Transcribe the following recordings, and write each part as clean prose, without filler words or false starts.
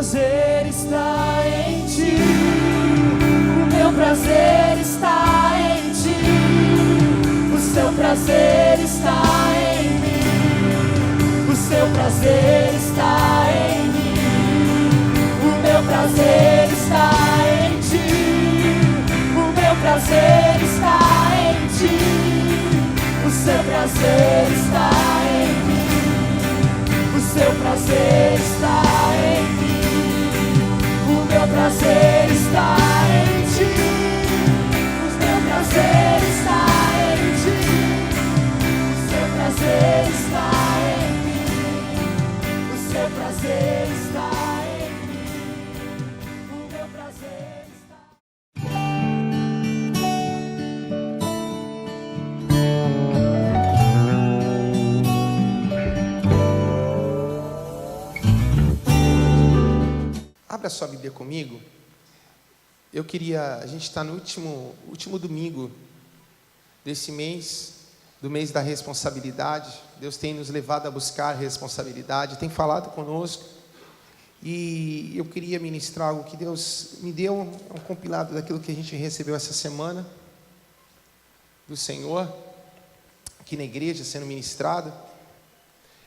prazer está em ti, o meu prazer está em ti, o seu prazer está em mim, o seu prazer está em mim, o meu prazer está em ti, o meu prazer está em ti, o seu prazer está em mim, o seu prazer está em mim. O meu prazer está em ti, o meu prazer está em ti, o seu prazer está em mim, o seu prazer está em mim, o meu prazer está. Abra sua Bíblia comigo. A gente está no último domingo desse mês, do mês da responsabilidade. Deus tem nos levado a buscar responsabilidade, tem falado conosco, e eu queria ministrar algo que Deus me deu, um compilado daquilo que a gente recebeu essa semana, do Senhor, aqui na igreja, sendo ministrado.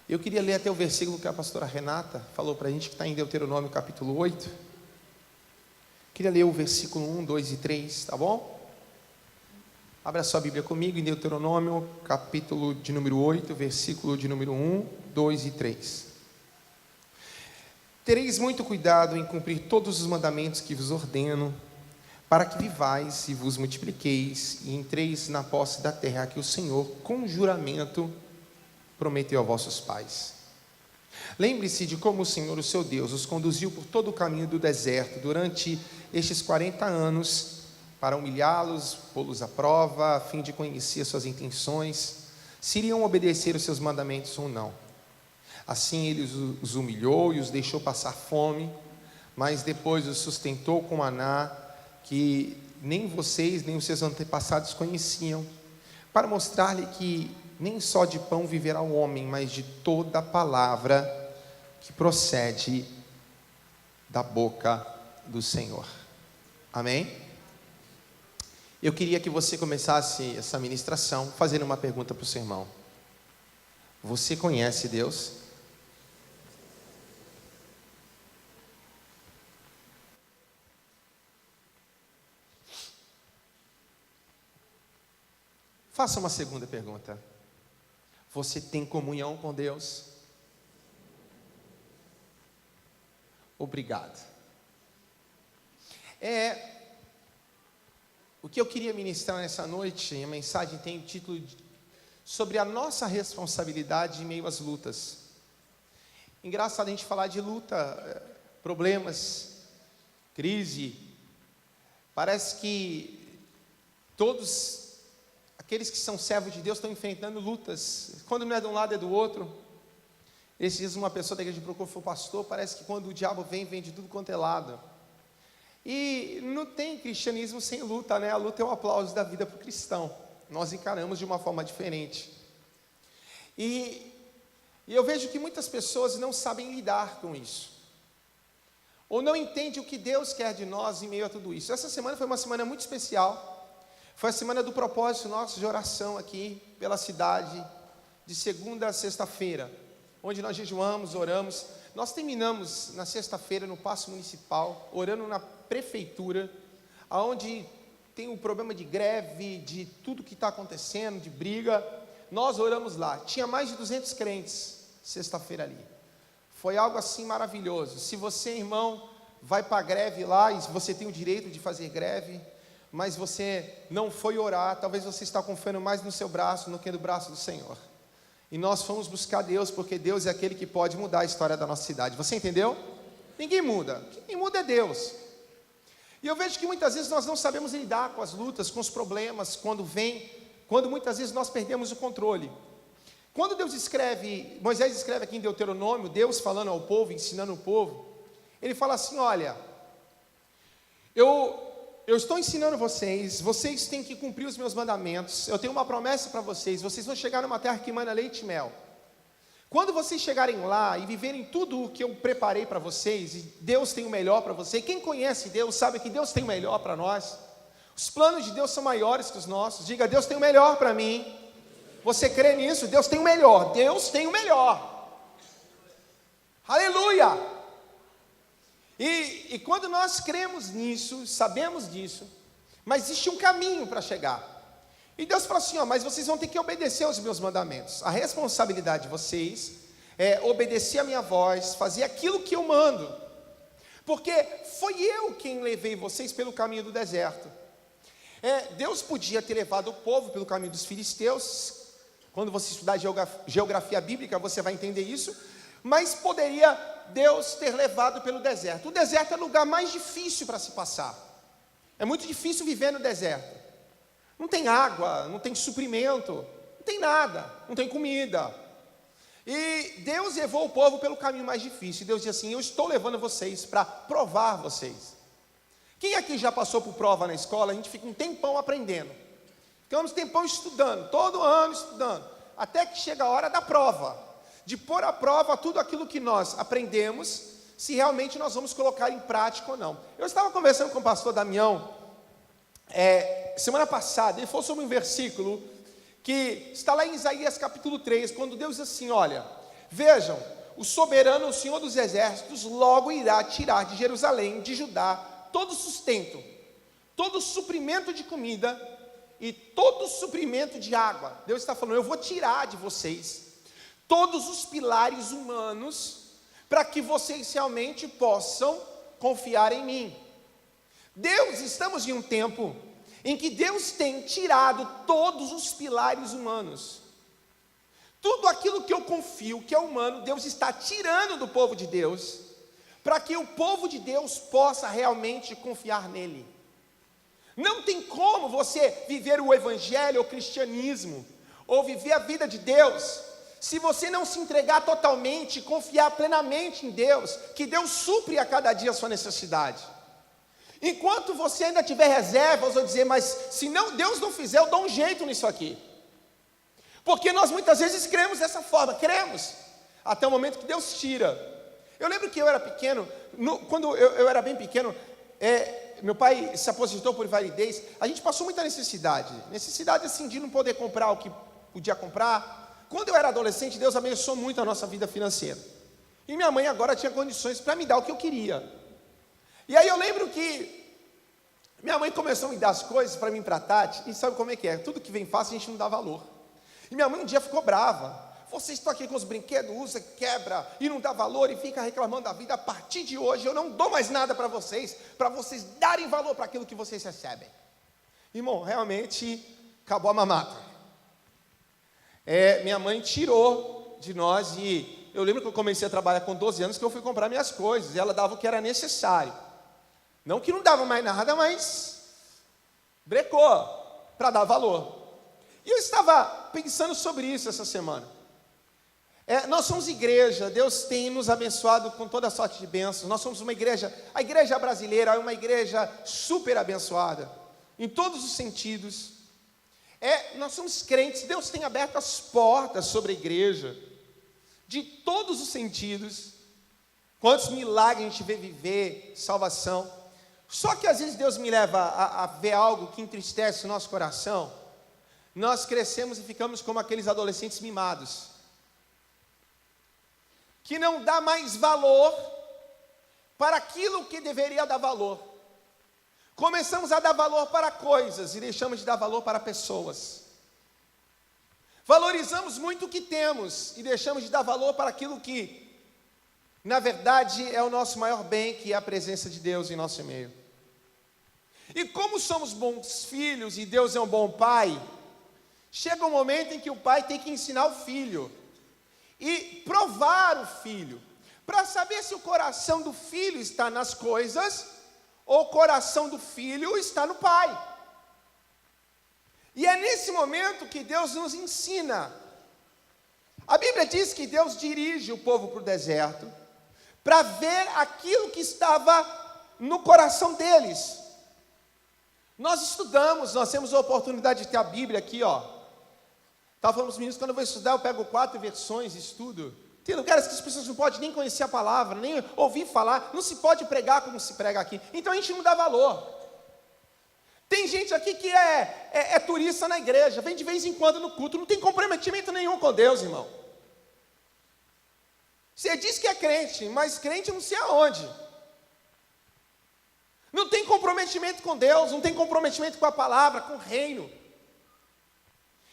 Eu queria ler até o versículo que a pastora Renata falou para a gente, que está em Deuteronômio capítulo 8. Queria ler o versículo 1, 2 e 3, tá bom? Abra sua Bíblia comigo em Deuteronômio capítulo de número 8, versículo de número 1, 2 e 3. Tereis muito cuidado em cumprir todos os mandamentos que vos ordeno, para que vivais e vos multipliqueis, e entreis na posse da terra que o Senhor, com juramento, prometeu a vossos pais. Lembre-se de como o Senhor, o seu Deus, os conduziu por todo o caminho do deserto durante estes 40 anos, para humilhá-los, pô-los à prova, a fim de conhecer suas intenções, se iriam obedecer os seus mandamentos ou não. Assim ele os humilhou e os deixou passar fome, mas depois os sustentou com maná, que nem vocês, nem os seus antepassados conheciam, para mostrar-lhe que nem só de pão viverá o homem, mas de toda a palavra que procede da boca do Senhor. Amém? Eu queria que você começasse essa ministração fazendo uma pergunta para o seu irmão. Você conhece Deus? Faça uma segunda pergunta. Você tem comunhão com Deus? Obrigado. O que eu queria ministrar nessa noite, a mensagem tem o título sobre a nossa responsabilidade em meio às lutas. Engraçado a gente falar de luta, problemas, crise. Parece que todos aqueles que são servos de Deus estão enfrentando lutas. Quando não é de um lado, é do outro. Esses dias uma pessoa da igreja procurou, foi pastor, parece que quando o diabo vem de tudo quanto é lado. E não tem cristianismo sem luta, né? A luta é um aplauso da vida para o cristão. Nós encaramos de uma forma diferente. E eu vejo que muitas pessoas não sabem lidar com isso. Ou não entendem o que Deus quer de nós em meio a tudo isso. Essa semana foi uma semana muito especial. Foi a semana do propósito nosso de oração aqui pela cidade, de segunda a sexta-feira, onde nós jejuamos, oramos. Nós terminamos na sexta-feira no Paço Municipal, orando na prefeitura, onde tem um problema de greve, de tudo que está acontecendo, de briga. Nós oramos lá, tinha mais de 200 crentes sexta-feira ali. Foi algo assim maravilhoso. Se você, irmão, vai para a greve lá, e você tem o direito de fazer greve, mas você não foi orar, talvez você está confiando mais no seu braço do que no braço do Senhor. E nós fomos buscar Deus, porque Deus é aquele que pode mudar a história da nossa cidade. Você entendeu? Ninguém muda. Quem muda é Deus. E eu vejo que muitas vezes nós não sabemos lidar com as lutas, com os problemas, quando muitas vezes nós perdemos o controle. Quando Moisés escreve aqui em Deuteronômio, Deus falando ao povo, ensinando o povo, ele fala assim: olha, eu estou ensinando vocês têm que cumprir os meus mandamentos, eu tenho uma promessa para vocês vão chegar numa terra que emana leite e mel. Quando vocês chegarem lá e viverem tudo o que eu preparei para vocês, e Deus tem o melhor para você, quem conhece Deus sabe que Deus tem o melhor para nós, os planos de Deus são maiores que os nossos. Diga: Deus tem o melhor para mim. Você crê nisso? Deus tem o melhor, Deus tem o melhor. Aleluia! E quando nós cremos nisso, sabemos disso, mas existe um caminho para chegar. E Deus fala assim: mas vocês vão ter que obedecer aos meus mandamentos. A responsabilidade de vocês é obedecer a minha voz, fazer aquilo que eu mando. Porque foi eu quem levei vocês pelo caminho do deserto. Deus podia ter levado o povo pelo caminho dos filisteus. Quando você estudar geografia bíblica, você vai entender isso. Mas poderia Deus ter levado pelo deserto. O deserto é o lugar mais difícil para se passar. É muito difícil viver no deserto. Não tem água, não tem suprimento, não tem nada, não tem comida. E Deus levou o povo pelo caminho mais difícil. Deus disse assim: eu estou levando vocês para provar vocês. Quem aqui já passou por prova na escola? A gente fica um tempão aprendendo. Ficamos um tempão estudando, todo ano estudando, até que chega a hora da prova, de pôr à prova tudo aquilo que nós aprendemos, se realmente nós vamos colocar em prática ou não. Eu estava conversando com o pastor Damião, semana passada, ele falou sobre um versículo, que está lá em Isaías capítulo 3, quando Deus diz assim: olha, vejam, o soberano, o Senhor dos exércitos, logo irá tirar de Jerusalém, de Judá, todo sustento, todo suprimento de comida, e todo suprimento de água. Deus está falando: eu vou tirar de vocês todos os pilares humanos, para que vocês realmente possam confiar em mim. Estamos em um tempo em que Deus tem tirado todos os pilares humanos. Tudo aquilo que eu confio, que é humano, Deus está tirando do povo de Deus, para que o povo de Deus possa realmente confiar nele. Não tem como você viver o evangelho, o cristianismo, ou viver a vida de Deus, se você não se entregar totalmente, confiar plenamente em Deus, que Deus supre a cada dia a sua necessidade. Enquanto você ainda tiver reservas, ou dizer: mas se não, Deus não fizer, eu dou um jeito nisso aqui. Porque nós muitas vezes cremos dessa forma, cremos, até o momento que Deus tira. Eu lembro que eu era pequeno, quando eu era bem pequeno, meu pai se aposentou por invalidez, a gente passou muita necessidade assim de não poder comprar o que podia comprar. Quando eu era adolescente, Deus abençoou muito a nossa vida financeira, e minha mãe agora tinha condições para me dar o que eu queria. E aí eu lembro que minha mãe começou a me dar as coisas para mim e para a Tati, e sabe como é que é? Tudo que vem fácil a gente não dá valor. E minha mãe um dia ficou brava. Vocês estão aqui com os brinquedos, usa, quebra e não dá valor e fica reclamando da vida. A partir de hoje eu não dou mais nada para vocês darem valor para aquilo que vocês recebem. Irmão, realmente acabou a mamata. Minha mãe tirou de nós, e eu lembro que eu comecei a trabalhar com 12 anos, que eu fui comprar minhas coisas, e ela dava o que era necessário. Não que não dava mais nada, mas brecou para dar valor. E eu estava pensando sobre isso essa semana. Nós somos igreja, Deus tem nos abençoado com toda sorte de bênçãos. Nós somos uma igreja, a igreja brasileira é uma igreja super abençoada, em todos os sentidos. Nós somos crentes, Deus tem aberto as portas sobre a igreja, de todos os sentidos. Quantos milagres a gente vê viver, salvação. Só que às vezes Deus me leva a ver algo que entristece o nosso coração. Nós crescemos e ficamos como aqueles adolescentes mimados, que não dá mais valor para aquilo que deveria dar valor. Começamos a dar valor para coisas e deixamos de dar valor para pessoas. Valorizamos muito o que temos e deixamos de dar valor para aquilo que, na verdade, é o nosso maior bem, que é a presença de Deus em nosso meio. E como somos bons filhos e Deus é um bom pai, chega um momento em que o pai tem que ensinar o filho e provar o filho, para saber se o coração do filho está nas coisas, ou o coração do filho está no pai. E é nesse momento que Deus nos ensina. A Bíblia diz que Deus dirige o povo para o deserto, para ver aquilo que estava no coração deles. Nós estudamos, nós temos a oportunidade de ter a Bíblia aqui, Estava falando para os meninos, quando eu vou estudar, eu pego 4 versões e estudo. Tem lugares que as pessoas não podem nem conhecer a palavra, nem ouvir falar, não se pode pregar como se prega aqui. Então a gente não dá valor. Tem gente aqui que é turista na igreja, vem de vez em quando no culto, não tem comprometimento nenhum com Deus, irmão. Você diz que é crente, mas crente não sei aonde. Não tem comprometimento com Deus, não tem comprometimento com a palavra, com o reino.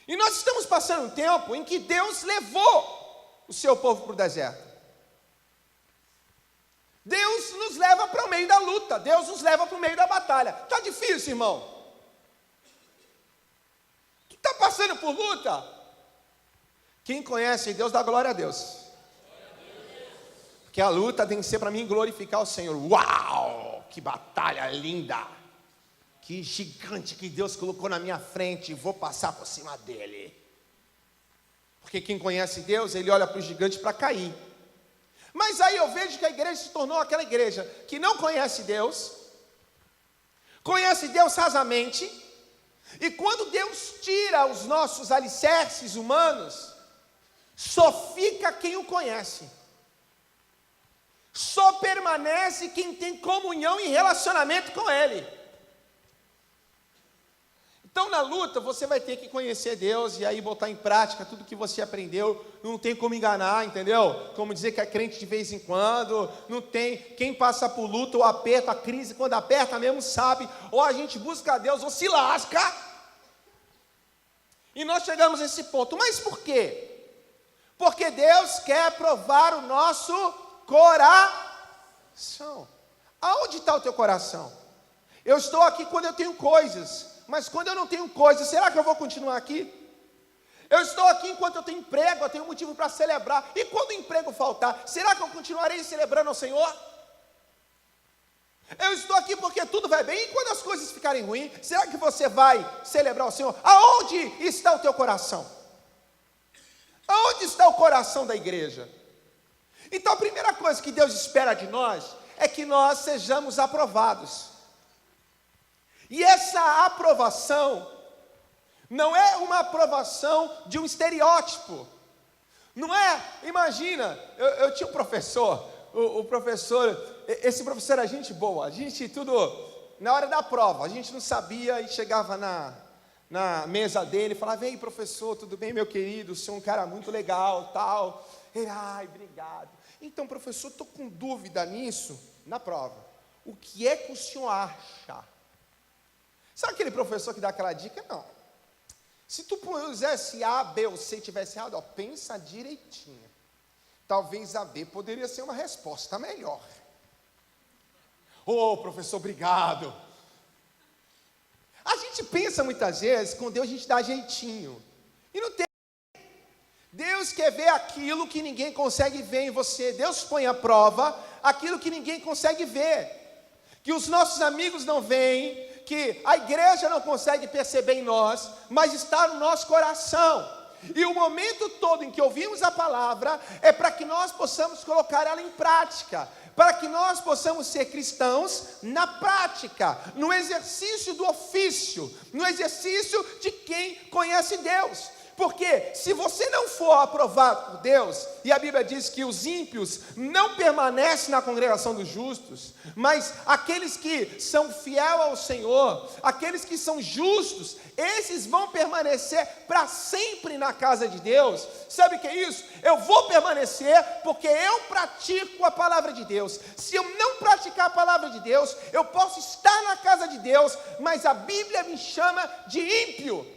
E nós estamos passando um tempo em que Deus levou o seu povo para o deserto. Deus nos leva para o meio da luta, Deus nos leva para o meio da batalha. Está difícil, irmão? Tu está passando por luta? Quem conhece Deus dá glória a Deus. Porque a luta tem que ser para mim glorificar o Senhor. Uau, que batalha linda! Que gigante que Deus colocou na minha frente, vou passar por cima dele. Porque quem conhece Deus, ele olha para o gigante para cair. Mas aí eu vejo que a igreja se tornou aquela igreja que não conhece Deus rasamente, e quando Deus tira os nossos alicerces humanos, só fica quem o conhece. Só permanece quem tem comunhão e relacionamento com Ele. Então na luta você vai ter que conhecer Deus e aí botar em prática tudo que você aprendeu. Não tem como enganar, entendeu? Como dizer que é crente de vez em quando. Não tem. Quem passa por luta ou aperto, a crise, quando aperta mesmo sabe. Ou a gente busca Deus ou se lasca. E nós chegamos a esse ponto. Mas por quê? Porque Deus quer provar o nosso coração. Aonde está o teu coração? Eu estou aqui quando eu tenho coisas. Mas quando eu não tenho coisa, será que eu vou continuar aqui? Eu estou aqui enquanto eu tenho emprego, eu tenho motivo para celebrar. E quando o emprego faltar, será que eu continuarei celebrando ao Senhor? Eu estou aqui porque tudo vai bem. E quando as coisas ficarem ruins, será que você vai celebrar ao Senhor? Aonde está o teu coração? Aonde está o coração da igreja? Então a primeira coisa que Deus espera de nós é que nós sejamos aprovados. E essa aprovação não é uma aprovação de um estereótipo. Não é, imagina, eu tinha um professor, o professor, esse professor era gente boa, a gente tudo... Na hora da prova, a gente não sabia e chegava na mesa dele e falava: ei, professor, tudo bem, meu querido? O senhor é um cara muito legal, tal. Ele, ai, obrigado. Então, professor, estou com dúvida nisso, na prova. O que é que o senhor acha? Sabe aquele professor que dá aquela dica? Não. Se tu pusesse A, B ou C e tivesse errado, ó, pensa direitinho. Talvez a B poderia ser uma resposta melhor. Ô, professor, obrigado. A gente pensa muitas vezes, com Deus a gente dá jeitinho. E não tem. Deus quer ver aquilo que ninguém consegue ver em você. Deus põe à prova aquilo que ninguém consegue ver. Que os nossos amigos não veem, que a igreja não consegue perceber em nós, mas está no nosso coração. E o momento todo em que ouvimos a palavra é para que nós possamos colocar ela em prática. Para que nós possamos ser cristãos na prática, no exercício do ofício, no exercício de quem conhece Deus. Porque se você não for aprovado por Deus, e a Bíblia diz que os ímpios não permanecem na congregação dos justos, mas aqueles que são fiéis ao Senhor, aqueles que são justos, esses vão permanecer para sempre na casa de Deus. Sabe o que é isso? Eu vou permanecer porque eu pratico a palavra de Deus. Se eu não praticar a palavra de Deus, eu posso estar na casa de Deus, mas a Bíblia me chama de ímpio.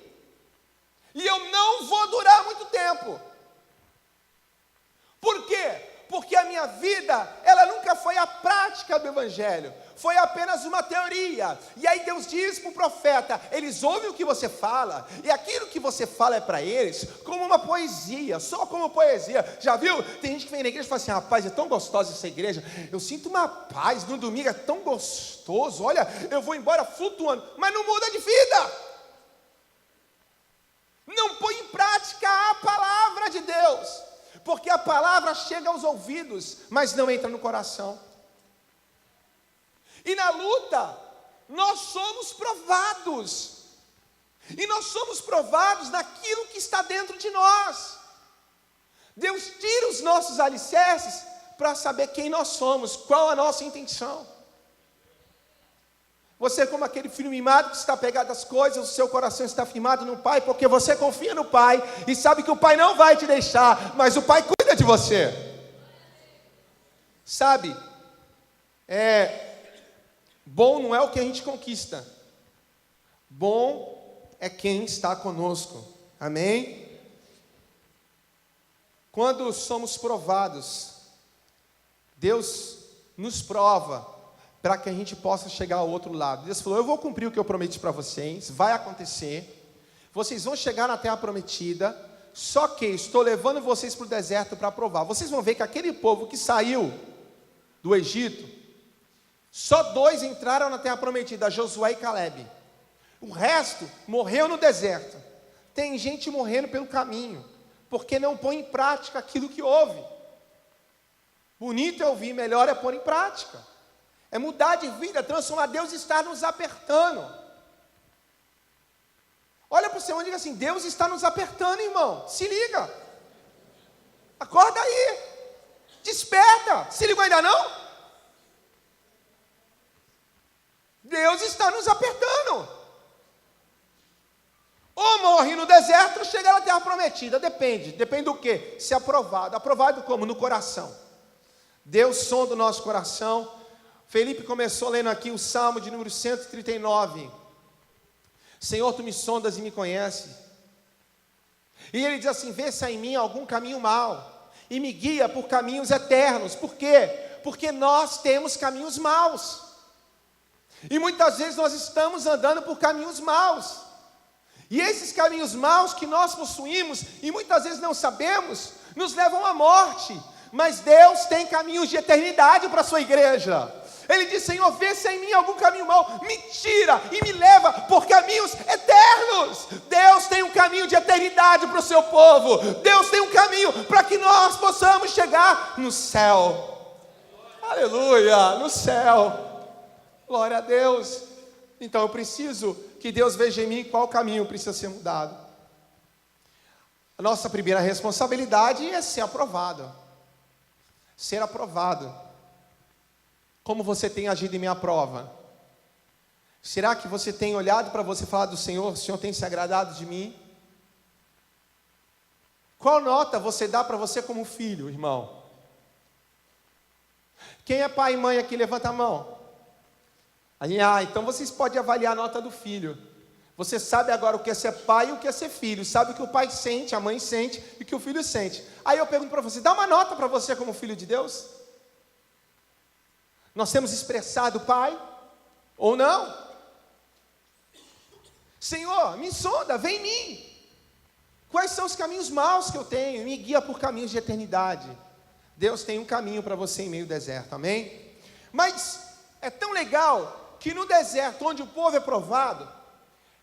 E eu não vou durar muito tempo. Por quê? Porque a minha vida, ela nunca foi a prática do Evangelho. Foi apenas uma teoria. E aí Deus diz para o profeta, eles ouvem o que você fala, e aquilo que você fala é para eles como uma poesia, só como poesia. Já viu? Tem gente que vem na igreja e fala assim: rapaz, é tão gostosa essa igreja, eu sinto uma paz, no domingo é tão gostoso, olha, eu vou embora flutuando, mas não muda de vida. Não põe em prática a palavra de Deus, porque a palavra chega aos ouvidos, mas não entra no coração. E na luta, nós somos provados, e nós somos provados naquilo que está dentro de nós. Deus tira os nossos alicerces para saber quem nós somos, qual a nossa intenção. Você é como aquele filho mimado que está pegado às coisas, o seu coração está firmado no Pai, porque você confia no Pai, e sabe que o Pai não vai te deixar, mas o Pai cuida de você. Sabe, bom não é o que a gente conquista, bom é quem está conosco, amém? Quando somos provados, Deus nos prova, para que a gente possa chegar ao outro lado. Deus falou: eu vou cumprir o que eu prometi para vocês, vai acontecer, vocês vão chegar na terra prometida, só que estou levando vocês para o deserto para provar. Vocês vão ver que aquele povo que saiu do Egito, só 2 entraram na terra prometida, Josué e Caleb. O resto morreu no deserto. Tem gente morrendo pelo caminho, porque não põe em prática aquilo que ouve. Bonito é ouvir, melhor é pôr em prática. É mudar de vida, transformar. Deus está nos apertando. Olha para o seu irmão e diga assim: Deus está nos apertando, irmão. Se liga. Acorda aí. Desperta. Se ligou ainda não? Deus está nos apertando. Ou morre no deserto ou chega na terra prometida. Depende do quê? Se aprovado. Aprovado como? No coração. Deus sonda o nosso coração. Felipe começou lendo aqui o Salmo de número 139. Senhor, tu me sondas e me conheces. E ele diz assim: vê se há em mim algum caminho mau, e me guia por caminhos eternos. Por quê? Porque nós temos caminhos maus. E muitas vezes nós estamos andando por caminhos maus. E esses caminhos maus que nós possuímos, e muitas vezes não sabemos, nos levam à morte. Mas Deus tem caminhos de eternidade para a sua igreja. Ele diz: Senhor, vê se há em mim algum caminho mau, me tira e me leva por caminhos eternos. Deus tem um caminho de eternidade para o seu povo. Deus tem um caminho para que nós possamos chegar no céu. Aleluia, no céu. Glória a Deus. Então eu preciso que Deus veja em mim qual caminho precisa ser mudado. A nossa primeira responsabilidade é ser aprovado. Ser aprovado. Como você tem agido em minha prova? Será que você tem olhado para você e falado do Senhor? O Senhor tem se agradado de mim? Qual nota você dá para você como filho, irmão? Quem é pai e mãe aqui, levanta a mão. Aí, então vocês podem avaliar a nota do filho. Você sabe agora o que é ser pai e o que é ser filho. Sabe o que o pai sente, a mãe sente e o que o filho sente. Aí eu pergunto para você, dá uma nota para você como filho de Deus? Nós temos expressado pai ou não? Senhor, me sonda, vem em mim. Quais são os caminhos maus que eu tenho? Me guia por caminhos de eternidade. Deus tem um caminho para você em meio ao deserto, amém? Mas é tão legal que no deserto, onde o povo é provado,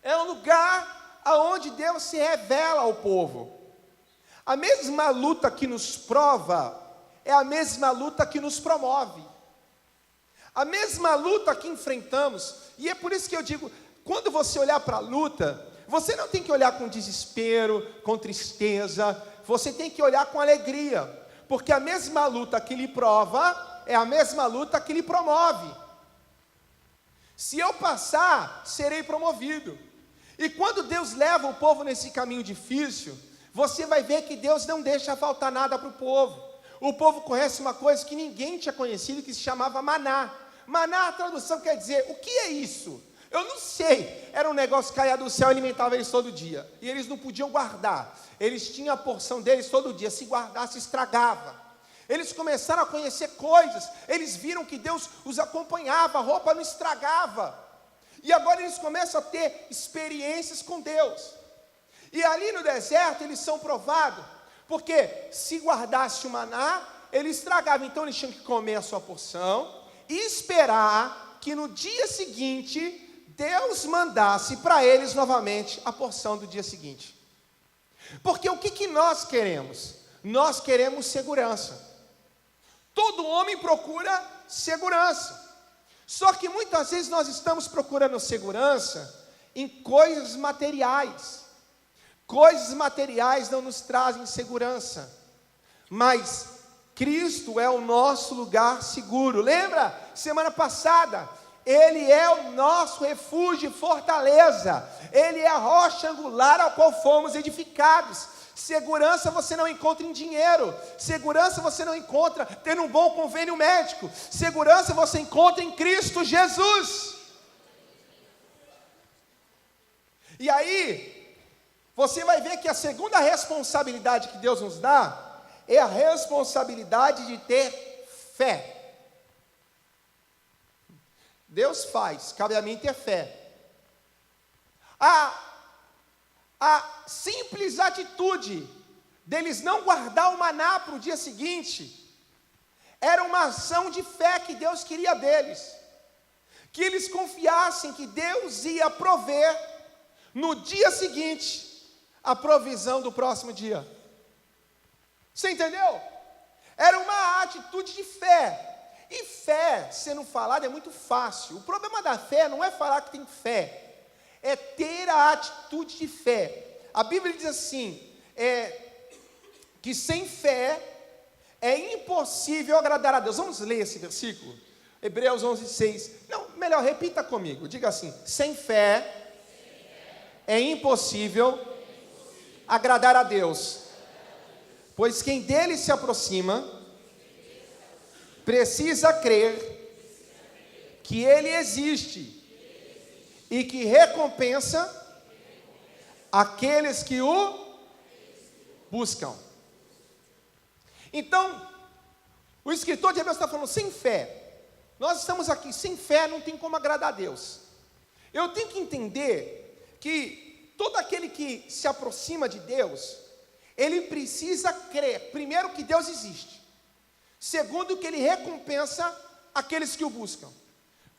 é um lugar onde Deus se revela ao povo. A mesma luta que nos prova é a mesma luta que nos promove. A mesma luta que enfrentamos, e é por isso que eu digo, quando você olhar para a luta, você não tem que olhar com desespero, com tristeza, você tem que olhar com alegria, porque a mesma luta que lhe prova é a mesma luta que lhe promove. Se eu passar, serei promovido. E quando Deus leva o povo nesse caminho difícil, você vai ver que Deus não deixa faltar nada para o povo. O povo conhece uma coisa que ninguém tinha conhecido, que se chamava maná. Maná, a tradução quer dizer, o que é isso? Eu não sei, era um negócio que caía do céu e alimentava eles todo dia, e eles não podiam guardar, eles tinham a porção deles todo dia, se guardasse estragava. Eles começaram a conhecer coisas, eles viram que Deus os acompanhava, a roupa não estragava, e agora eles começam a ter experiências com Deus, e ali no deserto eles são provados, porque se guardasse o maná, ele estragava, então eles tinham que comer a sua porção, e esperar que no dia seguinte, Deus mandasse para eles novamente a porção do dia seguinte. Porque o que nós queremos? Nós queremos segurança. Todo homem procura segurança. Só que muitas vezes nós estamos procurando segurança em coisas materiais. Coisas materiais não nos trazem segurança. Mas Cristo é o nosso lugar seguro. Lembra? Semana passada, Ele é o nosso refúgio e fortaleza. Ele é a rocha angular ao qual fomos edificados. Segurança você não encontra em dinheiro. Segurança você não encontra tendo um bom convênio médico. Segurança você encontra em Cristo Jesus. E aí, você vai ver que a segunda responsabilidade que Deus nos dá é a responsabilidade de ter fé. Deus faz, cabe a mim ter fé. A simples atitude deles não guardar o maná para o dia seguinte, era uma ação de fé que Deus queria deles. Que eles confiassem que Deus ia prover no dia seguinte a provisão do próximo dia. Você entendeu? Era uma atitude de fé. E fé, sendo falada, é muito fácil. O problema da fé não é falar que tem fé, é ter a atitude de fé. A Bíblia diz assim, que sem fé é impossível agradar a Deus. Vamos ler esse versículo? Hebreus 11:6. Não, melhor, repita comigo. Diga assim, sem fé é impossível agradar a Deus, pois quem dele se aproxima precisa crer que Ele existe e que recompensa aqueles que o buscam. Então, o escritor de Hebreus está falando, sem fé, nós estamos aqui, sem fé não tem como agradar a Deus. Eu tenho que entender que todo aquele que se aproxima de Deus, ele precisa crer, primeiro, que Deus existe. Segundo, que Ele recompensa aqueles que o buscam.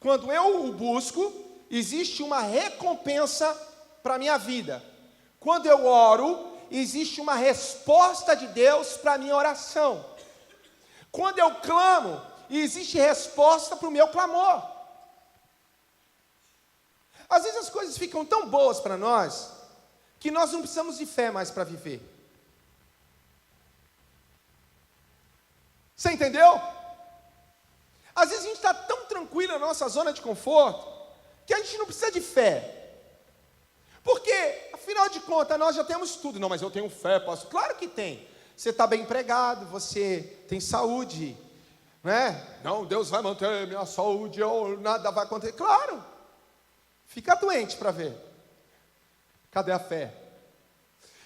Quando eu o busco, existe uma recompensa para a minha vida. Quando eu oro, existe uma resposta de Deus para a minha oração. Quando eu clamo, existe resposta para o meu clamor. Às vezes as coisas ficam tão boas para nós, que nós não precisamos de fé mais para viver. Você entendeu? Às vezes a gente está tão tranquilo na nossa zona de conforto, que a gente não precisa de fé. Porque, afinal de contas, nós já temos tudo. Não, mas eu tenho fé, pastor. Claro que tem. Você está bem empregado, você tem saúde, né? Não, Deus vai manter minha saúde, nada vai acontecer. Claro. Fica doente para ver. Cadê a fé?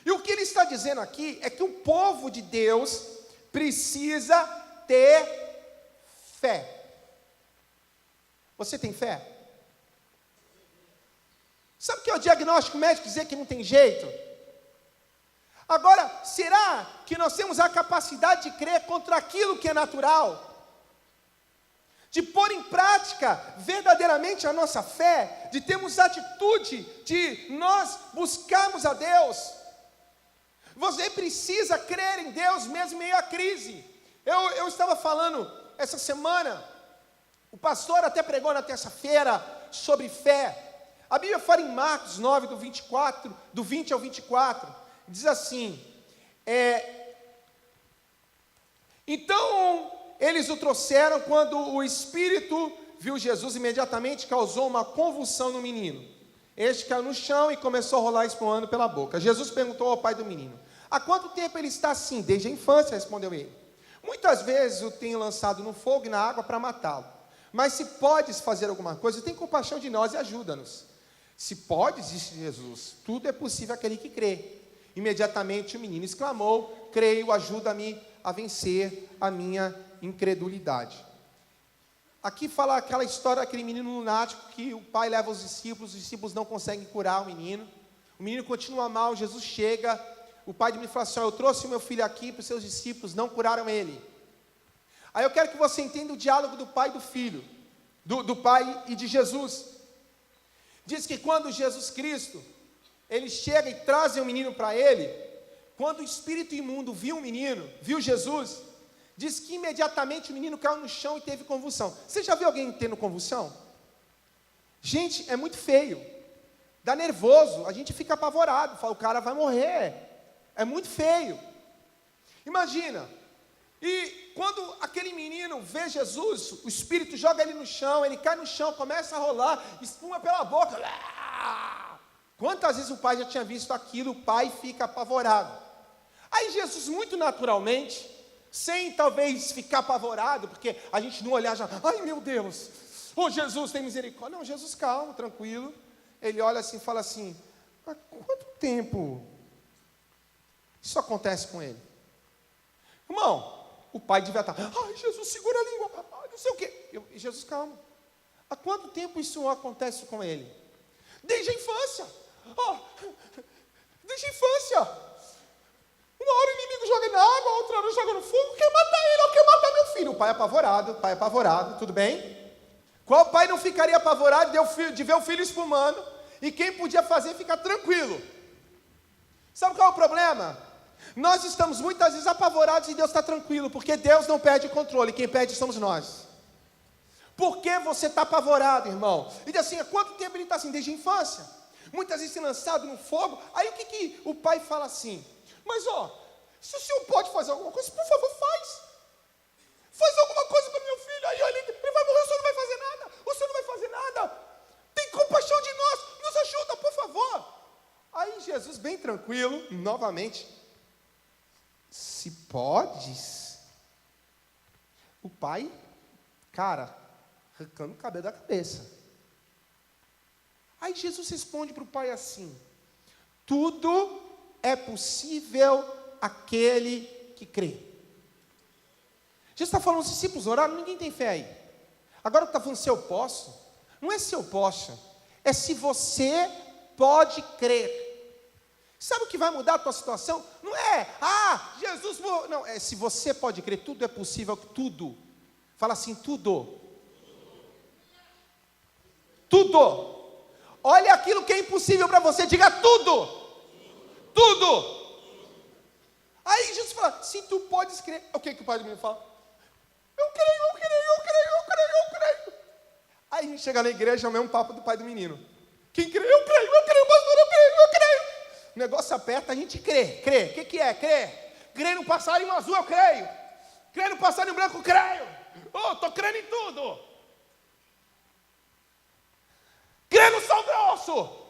E o que ele está dizendo aqui é que o povo de Deus precisa ter fé. Você tem fé? Sabe o que é o diagnóstico médico dizer que não tem jeito? Agora, será que nós temos a capacidade de crer contra aquilo que é natural? De pôr em prática verdadeiramente a nossa fé, de termos atitude de nós buscarmos a Deus. Você precisa crer em Deus mesmo em meio à crise. Eu estava falando essa semana, o pastor até pregou na terça-feira sobre fé. A Bíblia fala em Marcos 9, do 20 ao 24, diz assim, então eles o trouxeram, quando o Espírito viu Jesus, imediatamente causou uma convulsão no menino. Este caiu no chão e começou a rolar espumando pela boca. Jesus perguntou ao pai do menino, há quanto tempo ele está assim? Desde a infância, respondeu ele. Muitas vezes o tenho lançado no fogo e na água para matá-lo. Mas se podes fazer alguma coisa, tem compaixão de nós e ajuda-nos. Se podes, disse Jesus, tudo é possível àquele que crê. Imediatamente o menino exclamou, creio, ajuda-me a vencer a minha incredulidade. Aqui fala aquela história daquele menino lunático que o pai leva os discípulos não conseguem curar o menino continua mal, Jesus chega, o pai de menino fala assim, eu trouxe o meu filho aqui para os seus discípulos, não curaram ele. Aí eu quero que você entenda o diálogo do pai e do filho, do pai e de Jesus. Diz que quando Jesus Cristo, ele chega e traz o menino para ele, quando o espírito imundo viu o menino, viu Jesus, diz que imediatamente o menino caiu no chão e teve convulsão. Você já viu alguém tendo convulsão? Gente, é muito feio, dá nervoso, a gente fica apavorado, fala, o cara vai morrer, é muito feio. Imagina, e quando aquele menino vê Jesus, o Espírito joga ele no chão, ele cai no chão, começa a rolar, espuma pela boca. Quantas vezes o pai já tinha visto aquilo, o pai fica apavorado. Aí Jesus, muito naturalmente, sem talvez ficar apavorado, porque a gente não olhar já, ai meu Deus, Jesus tem misericórdia. Não, Jesus calmo, tranquilo. Ele olha assim e fala assim, há quanto tempo isso acontece com ele? Irmão, o pai devia estar, ai Jesus, segura a língua, não sei o quê. Jesus, calma. Há quanto tempo isso acontece com ele? Desde a infância. Desde a infância. Uma hora o inimigo joga na água, outra hora joga no fogo, quer matar ele, ou quer matar meu filho. O pai é apavorado, tudo bem? Qual pai não ficaria apavorado de ver o filho espumando? E quem podia fazer ficar tranquilo? Sabe qual é o problema? Nós estamos muitas vezes apavorados e Deus está tranquilo, porque Deus não perde o controle, quem perde somos nós. Por que você está apavorado, irmão? E diz assim, há quanto tempo ele está assim? Desde a infância. Muitas vezes lançado no fogo. Aí o que o pai fala assim? Mas se o senhor pode fazer alguma coisa, por favor, faz. Faz alguma coisa para meu filho. Aí ele vai morrer, o senhor não vai fazer nada. O senhor não vai fazer nada. Tem compaixão de nós, nos ajuda, por favor. Aí Jesus, bem tranquilo, novamente, se podes, o pai, cara, arrancando o cabelo da cabeça. Aí Jesus responde para o pai assim, tudo é possível àquele que crê. Jesus está falando, os discípulos oraram, ninguém tem fé aí. Agora está falando se eu posso, não é se eu posso, é se você pode crer. Sabe o que vai mudar a tua situação? Não é, Jesus, não, é se você pode crer, tudo é possível, tudo. Fala assim, tudo. Tudo. Olha aquilo que é impossível para você, diga tudo. Tudo. Aí Jesus fala, se tu podes crer, o que o pai do menino fala? Eu creio. Aí a gente chega na igreja, é o mesmo papo do pai do menino. Quem crê? Eu creio, pastor, eu creio. O negócio aperta, a gente crê. O que é? Crê no passarinho azul, eu creio. Crê no passarinho branco, eu creio. Estou crendo em tudo. posso.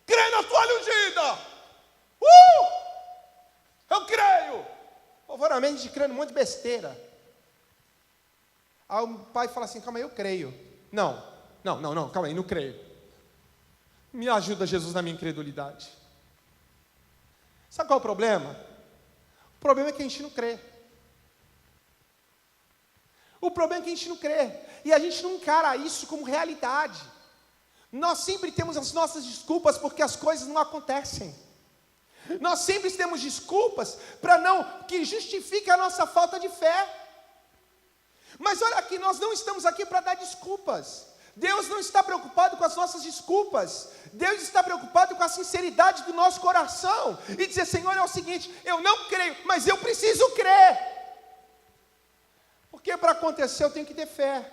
Crê na toalha ungida. Eu creio. Favoramente a gente crê num monte de besteira. Aí o pai fala assim, calma aí, eu creio. Não, calma aí, não creio. Me ajuda, Jesus, na minha incredulidade. Sabe qual é o problema? O problema é que a gente não crê. O problema é que a gente não crê. E a gente não encara isso como realidade. Nós sempre temos as nossas desculpas porque as coisas não acontecem. Nós sempre temos desculpas que justifiquem a nossa falta de fé. Mas olha aqui, nós não estamos aqui para dar desculpas. Deus não está preocupado com as nossas desculpas. Deus está preocupado com a sinceridade do nosso coração. E dizer, Senhor, é o seguinte, eu não creio, mas eu preciso crer. Porque para acontecer eu tenho que ter fé.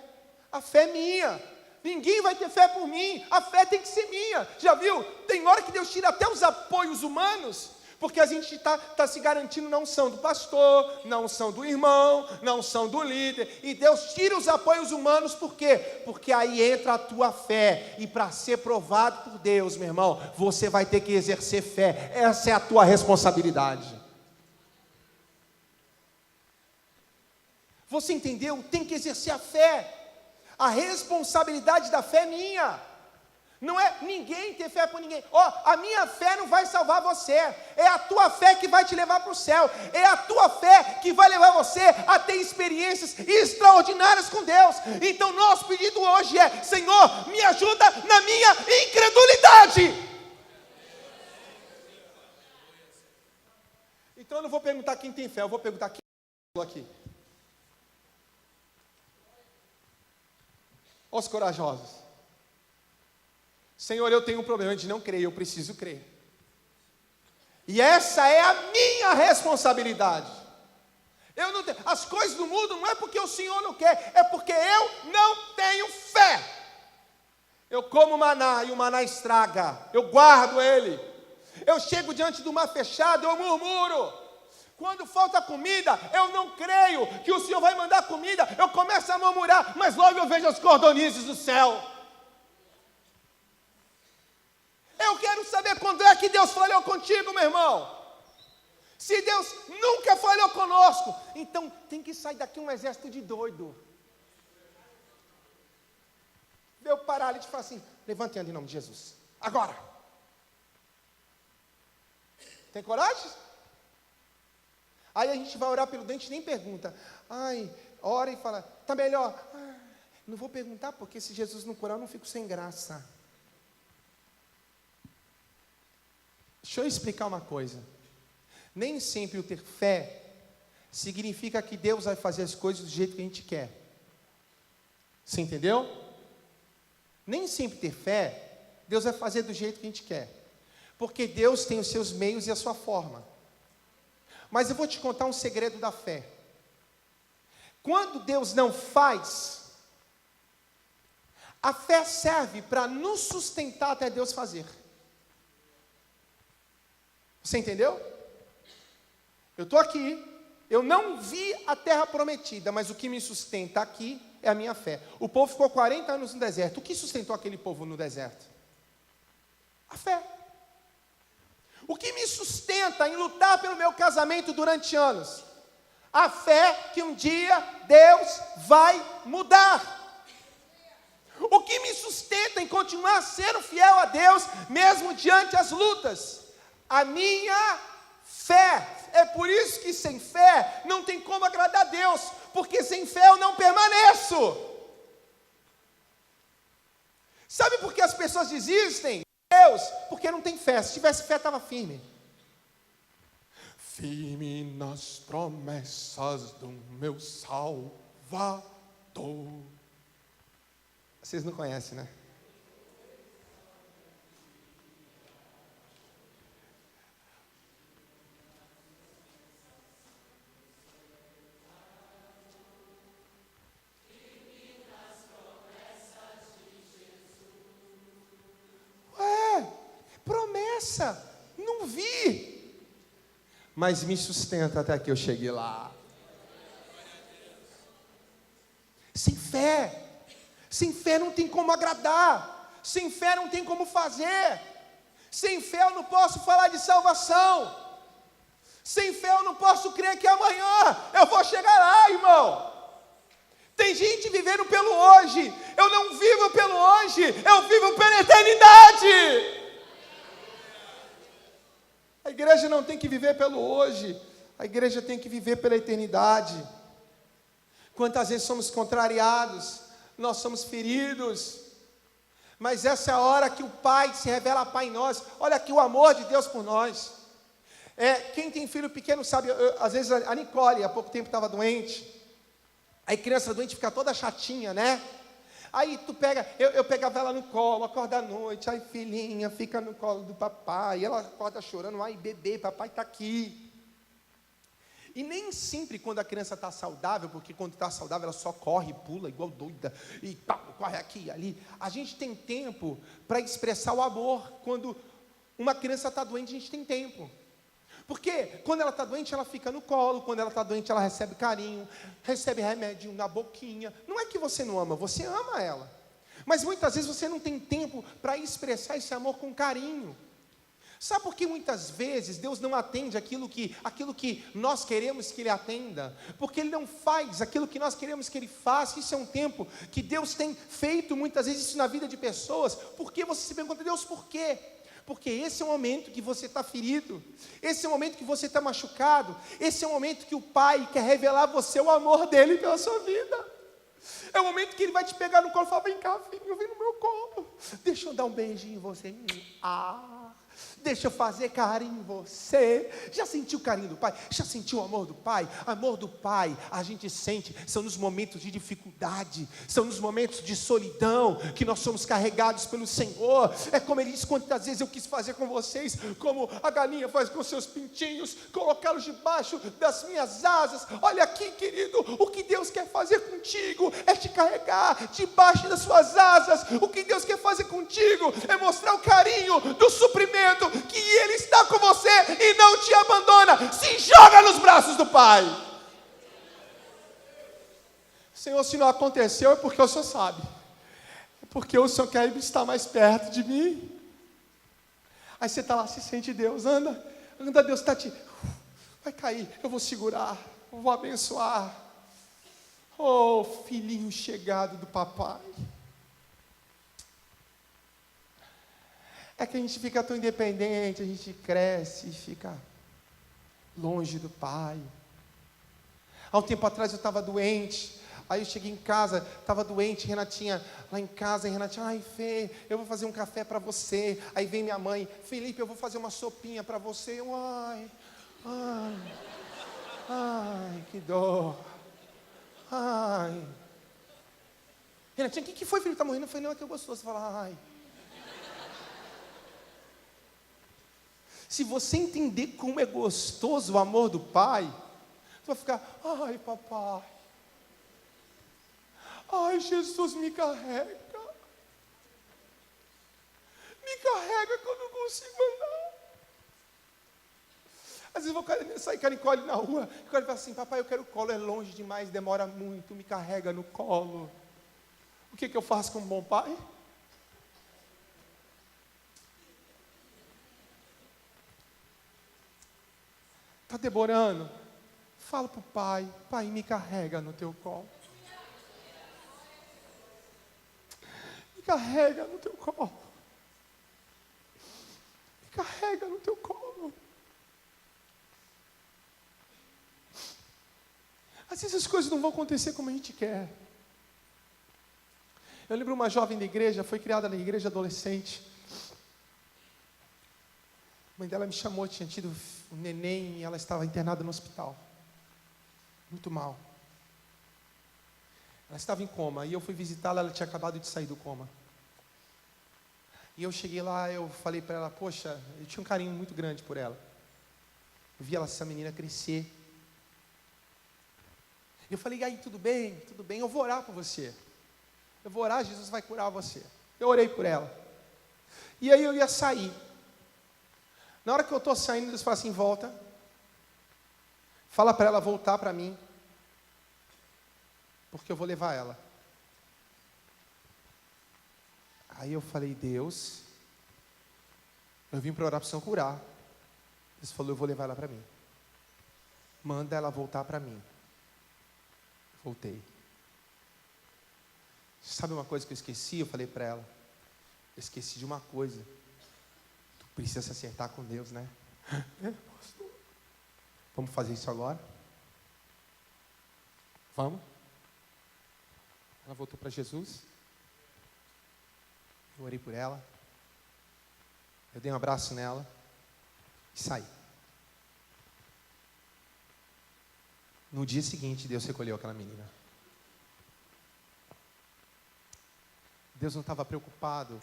A fé é minha. Ninguém vai ter fé por mim. A fé tem que ser minha. Já viu? Tem hora que Deus tira até os apoios humanos, porque a gente está se garantindo na unção do pastor, na unção do irmão, na unção do líder. E Deus tira os apoios humanos, por quê? Porque aí entra a tua fé. E para ser provado por Deus, meu irmão, você vai ter que exercer fé. Essa é a tua responsabilidade. Você entendeu? Tem que exercer a fé. A responsabilidade da fé é minha. Não é ninguém ter fé por ninguém. A minha fé não vai salvar você. É a tua fé que vai te levar para o céu. É a tua fé que vai levar você a ter experiências extraordinárias com Deus. Então nosso pedido hoje é, Senhor, me ajuda na minha incredulidade. Então eu não vou perguntar quem tem fé, eu vou perguntar quem é aqui. Os corajosos. Senhor, eu tenho um problema de não crer, eu preciso crer. E essa é a minha responsabilidade. Eu não tenho, as coisas do mundo não é porque o Senhor não quer, é porque eu não tenho fé. Eu como maná e o maná estraga, eu guardo ele. Eu chego diante do mar fechado, eu murmuro. Quando falta comida, eu não creio que o Senhor vai mandar comida, eu começo a murmurar, mas logo eu vejo as cordonizes do céu. Eu quero saber quando é que Deus falhou contigo, meu irmão. Se Deus nunca falhou conosco, então tem que sair daqui um exército de doido. Eu parar ali e falar assim, levante em nome de Jesus, agora. Tem coragem? Aí a gente vai orar pelo dente e nem pergunta. Ora e fala, tá melhor. Não vou perguntar porque se Jesus não curar eu não fico sem graça. Deixa eu explicar uma coisa. Nem sempre o ter fé significa que Deus vai fazer as coisas do jeito que a gente quer. Você entendeu? Nem sempre ter fé, Deus vai fazer do jeito que a gente quer. Porque Deus tem os seus meios e a sua forma. Mas eu vou te contar um segredo da fé. Quando Deus não faz, a fé serve para nos sustentar até Deus fazer. Você entendeu? Eu estou aqui, eu não vi a terra prometida, mas o que me sustenta aqui é a minha fé. O povo ficou 40 anos no deserto. O que sustentou aquele povo no deserto? A fé. O que me sustenta em lutar pelo meu casamento durante anos? A fé que um dia Deus vai mudar. O que me sustenta em continuar sendo fiel a Deus, mesmo diante das lutas? A minha fé. É por isso que sem fé não tem como agradar a Deus, porque sem fé eu não permaneço. Sabe por que as pessoas desistem? Deus, porque não tem fé. Se tivesse fé, estava firme. Firme nas promessas do meu Salvador. Vocês não conhecem, né? Promessa, não vi, mas me sustenta até que eu chegue lá. Sem fé não tem como agradar. Sem fé não tem como fazer. Sem fé eu não posso falar de salvação. Sem fé eu não posso crer que amanhã eu vou chegar lá, irmão. Tem gente vivendo pelo hoje. Eu não vivo pelo hoje, eu vivo pela eternidade. A igreja não tem que viver pelo hoje, a igreja tem que viver pela eternidade. Quantas vezes somos contrariados, nós somos feridos, mas essa é a hora que o Pai se revela Pai em nós. Olha aqui o amor de Deus por nós. Quem tem filho pequeno sabe, às vezes a Nicole há pouco tempo estava doente, aí criança doente fica toda chatinha, né? Aí tu pega, eu pegava ela no colo, acorda à noite, aí filhinha, fica no colo do papai, ela acorda chorando, ai bebê, papai está aqui. E nem sempre quando a criança está saudável, porque quando está saudável ela só corre, pula igual doida, e pá, corre aqui e ali. A gente tem tempo para expressar o amor. Quando uma criança está doente, a gente tem tempo. Porque quando ela está doente, ela fica no colo, quando ela está doente, ela recebe carinho, recebe remédio na boquinha. Não é que você não ama, você ama ela. Mas muitas vezes você não tem tempo para expressar esse amor com carinho. Sabe por que muitas vezes Deus não atende aquilo que nós queremos que Ele atenda? Porque Ele não faz aquilo que nós queremos que Ele faça. Isso é um tempo que Deus tem feito muitas vezes isso na vida de pessoas. Por que você se pergunta, Deus, por quê? Porque esse é o momento que você está ferido, esse é o momento que você está machucado, esse é o momento que o Pai quer revelar a você o amor dEle pela sua vida. É o momento que Ele vai te pegar no colo e falar, vem cá, filho, vem no meu colo, deixa eu dar um beijinho em você. Deixa eu fazer carinho em você. Já sentiu o carinho do Pai? Já sentiu o amor do Pai? Amor do Pai, a gente sente, são nos momentos de dificuldade, são nos momentos de solidão, que nós somos carregados pelo Senhor. É como Ele diz, quantas vezes eu quis fazer com vocês, como a galinha faz com seus pintinhos, colocá-los debaixo das minhas asas. Olha aqui, querido, o que Deus quer fazer contigo, é te carregar debaixo das suas asas. O que Deus quer fazer contigo, é mostrar o carinho do suprimento, que Ele está com você e não te abandona. Se joga nos braços do Pai. Senhor, se não aconteceu é porque o Senhor sabe, é porque o Senhor quer estar mais perto de mim. Aí você está lá, se sente Deus, anda, Deus está te, vai cair, eu vou segurar, eu vou abençoar. Oh, filhinho chegado do papai. É que a gente fica tão independente, a gente cresce e fica longe do Pai. Há um tempo atrás eu estava doente, aí eu cheguei em casa, estava doente, Renatinha lá em casa, e Renatinha, ai Fê, eu vou fazer um café para você. Aí vem minha mãe, Felipe, eu vou fazer uma sopinha para você. Eu, ai, que dor. Ai. Renatinha, o que foi, Felipe, tá morrendo? Eu falei, não, é que eu gostoso. Você fala, ai. Se você entender como é gostoso o amor do Pai, você vai ficar, ai papai, ai Jesus me carrega quando eu não consigo andar. Às vezes eu vou sair com a Nicole na rua, e Nicole fala assim, papai eu quero colo, é longe demais, demora muito, me carrega no colo. O que eu faço como bom pai? Está demorando? Fala para o pai, pai, me carrega no teu colo. Me carrega no teu colo. Me carrega no teu colo. Às vezes as coisas não vão acontecer como a gente quer. Eu lembro uma jovem da igreja, foi criada na igreja adolescente. A mãe dela me chamou, tinha tido um neném e ela estava internada no hospital. Muito mal. Ela estava em coma e eu fui visitá-la, ela tinha acabado de sair do coma. E eu cheguei lá, eu falei para ela, poxa, eu tinha um carinho muito grande por ela. Eu vi essa menina crescer. Eu falei, e aí, tudo bem, eu vou orar por você. Eu vou orar, Jesus vai curar você. Eu orei por ela. E aí eu ia sair. Na hora que eu estou saindo, Deus fala assim, volta. Fala para ela voltar para mim. Porque eu vou levar ela. Aí eu falei, Deus, eu vim para orar para o Senhor curar. Deus falou, eu vou levar ela para mim. Manda ela voltar para mim. Voltei. Sabe uma coisa que eu esqueci? Eu falei para ela, eu esqueci de uma coisa. Tu precisa se acertar com Deus, né? Vamos fazer isso agora? Vamos? Ela voltou para Jesus. Eu orei por ela. Eu dei um abraço nela e saí. No dia seguinte, Deus recolheu aquela menina. Deus não estava preocupado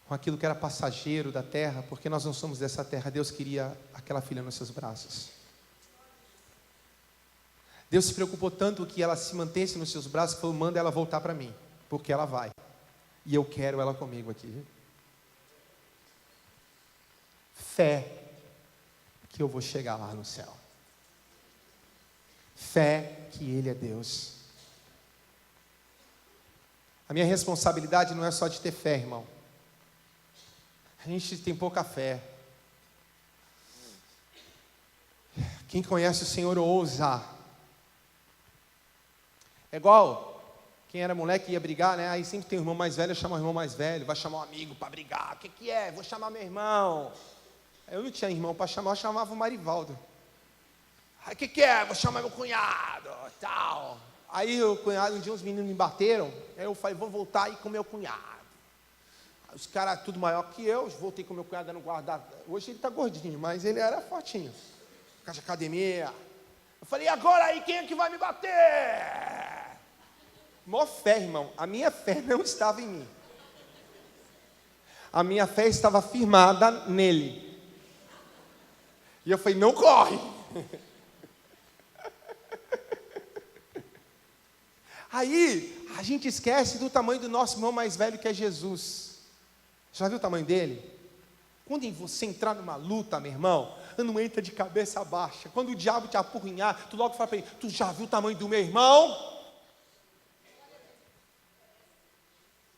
com aquilo que era passageiro da terra, porque nós não somos dessa terra. Deus queria aquela filha nos seus braços. Deus se preocupou tanto que ela se mantesse nos seus braços, falou, manda ela voltar para mim, porque ela vai. E eu quero ela comigo aqui. Fé que eu vou chegar lá no céu. Fé que Ele é Deus. A minha responsabilidade não é só de ter fé, irmão. A gente tem pouca fé. Quem conhece o Senhor ousa. É igual quem era moleque ia brigar, né? Aí sempre tem um irmão mais velho, chama o irmão mais velho, vai chamar um amigo para brigar. O que é? Vou chamar meu irmão. Eu não tinha irmão para chamar, eu chamava o Marivaldo. Aí o que é? Vou chamar meu cunhado, tal. Aí o cunhado, um dia uns meninos me bateram, aí eu falei, vou voltar aí com meu cunhado. Aí os caras tudo maior que eu, voltei com meu cunhado dando guarda. Hoje ele está gordinho, mas ele era fortinho. Casa de academia. Eu falei, e agora aí, quem é que vai me bater? Mó fé, irmão. A minha fé não estava em mim. A minha fé estava firmada nele. E eu falei, não corre. Aí, a gente esquece do tamanho do nosso irmão mais velho, que é Jesus. Já viu o tamanho dele? Quando você entrar numa luta, meu irmão, não entra de cabeça baixa. Quando o diabo te apurrinhar, tu logo fala para ele, tu já viu o tamanho do meu irmão?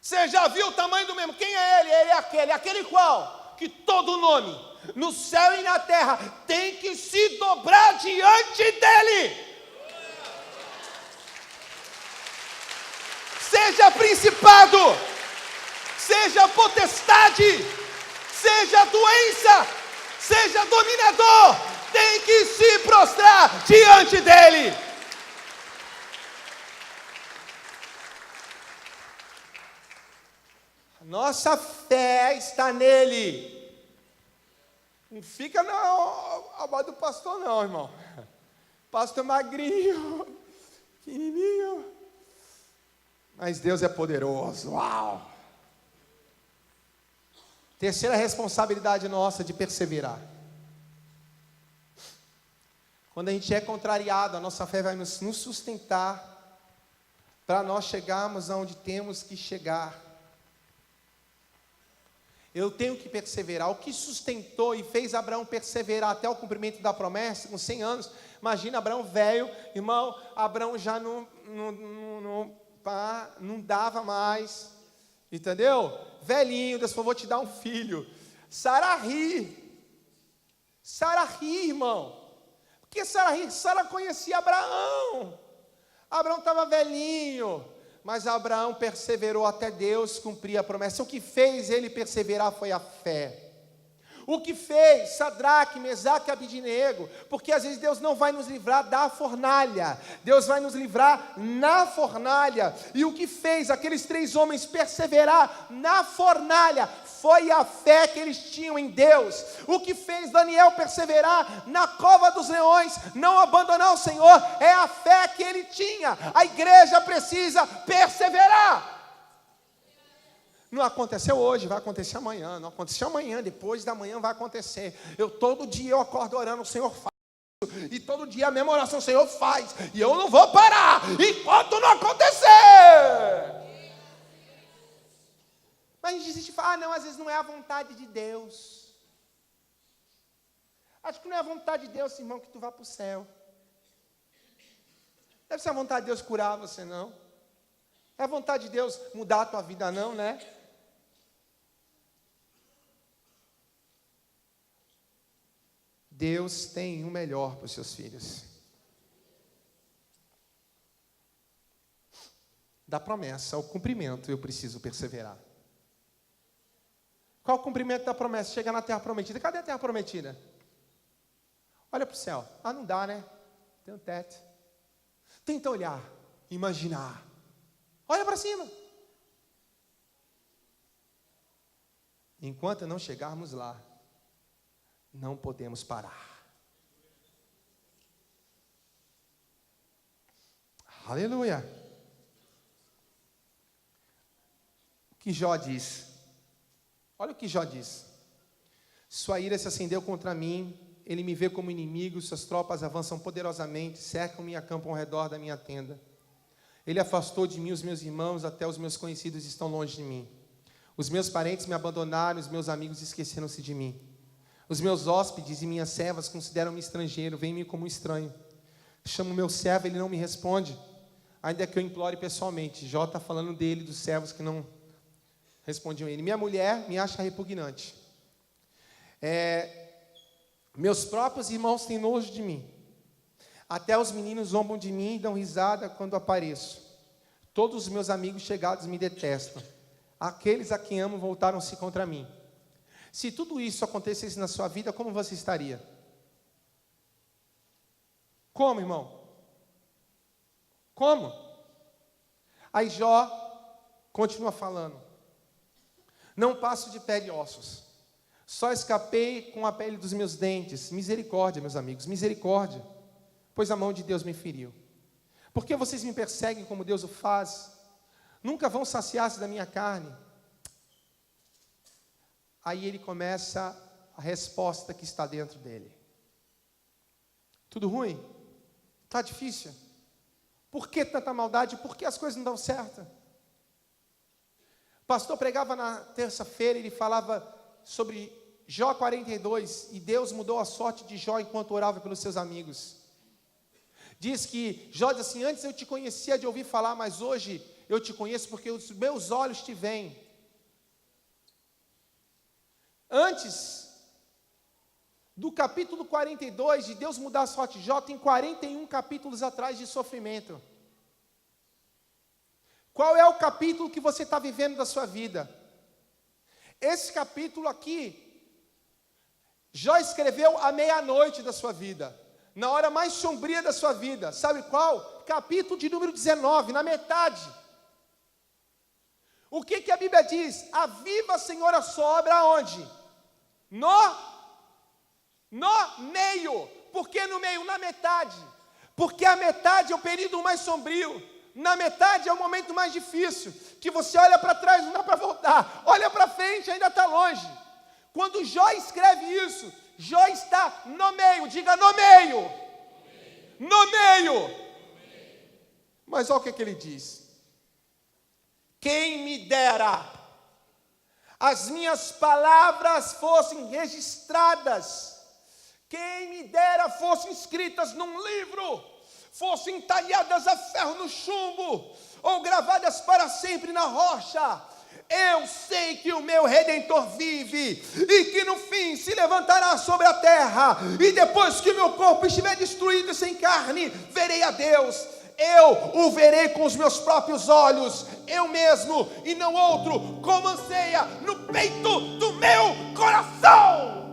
Você já viu o tamanho do meu irmão? Quem é ele? Ele é aquele qual? Que todo nome, no céu e na terra, tem que se dobrar diante dele. Seja principado, seja potestade, seja doença, seja dominador, tem que se prostrar diante dele. Nossa fé está nele. Não fica ao lado do pastor não, irmão. Pastor magrinho, pequenininho. Mas Deus é poderoso. Uau! Terceira responsabilidade nossa de perseverar. Quando a gente é contrariado, a nossa fé vai nos sustentar para nós chegarmos aonde temos que chegar. Eu tenho que perseverar. O que sustentou e fez Abraão perseverar até o cumprimento da promessa, com 100 anos. Imagina Abraão velho, irmão, Abraão já não dava mais, entendeu? Velhinho, Deus falou, vou te dar um filho. Sara ri, irmão. Porque Sara ri? Sara conhecia Abraão. Abraão estava velhinho, mas Abraão perseverou até Deus cumprir a promessa. O que fez ele perseverar foi a fé. O que fez Sadraque, Mesaque e Abidnego, porque às vezes Deus não vai nos livrar da fornalha, Deus vai nos livrar na fornalha. E o que fez aqueles 3 homens perseverar na fornalha foi a fé que eles tinham em Deus. O que fez Daniel perseverar na cova dos leões, não abandonar o Senhor, é a fé que ele tinha. A igreja precisa perseverar. Não aconteceu hoje, vai acontecer amanhã. Não aconteceu amanhã, depois da manhã vai acontecer. Todo dia eu acordo orando, o Senhor faz. E todo dia a mesma oração o Senhor faz. E eu não vou parar enquanto não acontecer. Mas a gente desiste e fala, não, às vezes não é a vontade de Deus. Acho que não é a vontade de Deus, irmão, que tu vá para o céu. Deve ser a vontade de Deus curar você, não. É vontade de Deus mudar a tua vida, não, né? Deus tem o melhor para os seus filhos. Da promessa ao cumprimento, eu preciso perseverar. Qual o cumprimento da promessa? Chegar na terra prometida. Cadê a terra prometida? Olha para o céu. Ah, não dá, né? Tem um teto. Tenta olhar, imaginar. Olha para cima. Enquanto não chegarmos lá, não podemos parar. Aleluia. O que Jó diz? Olha o que Jó diz. Sua ira se acendeu contra mim, ele me vê como inimigo, suas tropas avançam poderosamente, cercam-me e acampam ao redor da minha tenda. Ele afastou de mim os meus irmãos, até os meus conhecidos estão longe de mim. Os meus parentes me abandonaram, os meus amigos esqueceram-se de mim. Os meus hóspedes e minhas servas consideram-me estrangeiro, veem-me como estranho. Chamo meu servo, ele não me responde, ainda que eu implore pessoalmente. Jó está falando dele, dos servos que não respondiam a ele. Minha mulher me acha repugnante. Meus próprios irmãos têm nojo de mim. Até os meninos zombam de mim e dão risada quando apareço. Todos os meus amigos chegados me detestam. Aqueles a quem amo voltaram-se contra mim. Se tudo isso acontecesse na sua vida, como você estaria? Como, irmão? Como? Aí Jó continua falando. Não passo de pele e ossos. Só escapei com a pele dos meus dentes. Misericórdia, meus amigos, misericórdia. Pois a mão de Deus me feriu. Por que vocês me perseguem como Deus o faz? Nunca vão saciar-se da minha carne. Aí ele começa a resposta que está dentro dele. Tudo ruim? Está difícil? Por que tanta maldade? Por que as coisas não dão certo? O pastor pregava na terça-feira, ele falava sobre Jó 42, e Deus mudou a sorte de Jó enquanto orava pelos seus amigos. Diz que Jó diz assim: antes eu te conhecia de ouvir falar, mas hoje eu te conheço porque os meus olhos te veem. Antes do capítulo 42, de Deus mudar a sorte de Jó, tem 41 capítulos atrás de sofrimento. Qual é o capítulo que você está vivendo da sua vida? Esse capítulo aqui, Jó escreveu à meia-noite da sua vida, na hora mais sombria da sua vida. Sabe qual? Capítulo de número 19, na metade. O que a Bíblia diz? Aviva, Senhor, a sua obra aonde? No meio. Por que no meio? Na metade. Porque a metade é o período mais sombrio. Na metade é o momento mais difícil, que você olha para trás, não dá para voltar, olha para frente, ainda está longe. Quando Jó escreve isso, Jó está no meio, diga no meio. No meio. Mas olha o que ele diz. Quem me dera as minhas palavras fossem registradas, quem me dera fossem escritas num livro, fossem talhadas a ferro no chumbo, ou gravadas para sempre na rocha. Eu sei que o meu Redentor vive, e que no fim se levantará sobre a terra, e depois que o meu corpo estiver destruído e sem carne, verei a Deus. Eu o verei com os meus próprios olhos, eu mesmo, e não outro, como anseia no peito do meu coração.